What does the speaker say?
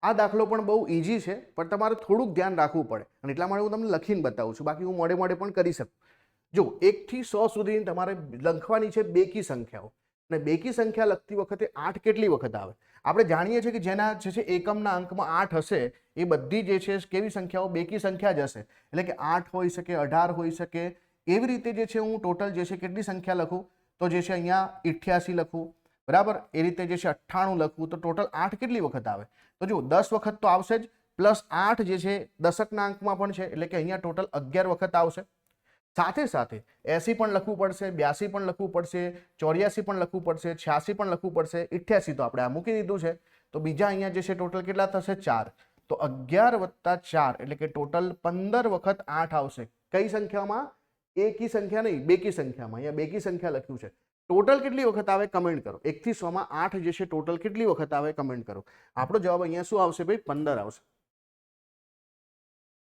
આ દાખલો પણ બહુ ઇઝી છે, પણ તમારે થોડુંક ધ્યાન રાખવું પડે અને એટલા માટે હું તમને લખીને બતાવું છું, બાકી હું મોડે મોડે પણ કરી શકું. જો 1 થી 100 સુધી તમારે લખવાની છે બેકી સંખ્યાઓ, અને બેકી સંખ્યા લખતી વખતે 8 કેટલી વખત આવે? આપણે જાણીએ છીએ કે જેના જે છે એકમના અંકમાં 8 હશે એ બધી જે છે કેવી સંખ્યાઓ? બેકી સંખ્યા જ હશે. એટલે કે 8 હોઈ શકે, 18 હોઈ શકે. એવી રીતે જે છે હું ટોટલ જે છે કેટલી સંખ્યા લખું? તો જે છે અહીંયા 88 લખું, બરાબર. એ રીતે જે છે 98 લખવું, તો ટોટલ 8 કેટલી વખત આવે? તો જો 10 વખત તો આવશે જ, પ્લસ 8 જે છે દશકના અંકમાં પણ છે, એટલે કે અહીંયા ટોટલ 11 વખત આવશે. સાથે સાથે 80 પણ લખવું પડશે, 82 પણ લખવું પડશે, 84 પણ લખવું પડશે, 86 પણ લખવું પડશે, 88 તો આપણે આ મૂકી દીધું છે. તો બીજા અહીંયા જે છે ટોટલ કેટલા થશે? 4. તો 11 વત્તા 4 એટલે કે ટોટલ 15 વખત 8 આવશે. કઈ સંખ્યામાં? એકી સંખ્યા નહીં, બેકી સંખ્યામાં. અહીંયા બેકી સંખ્યા લખ્યું છે. ટોટલ કેટલી વખત આવે? કમેન્ટ કરો. 1 થી 100 માં 8 જે છે ટોટલ કેટલી વખત આવે? કમેન્ટ કરો. આપણો જવાબ અહીંયા શું આવશે ભાઈ? 15 આવશે.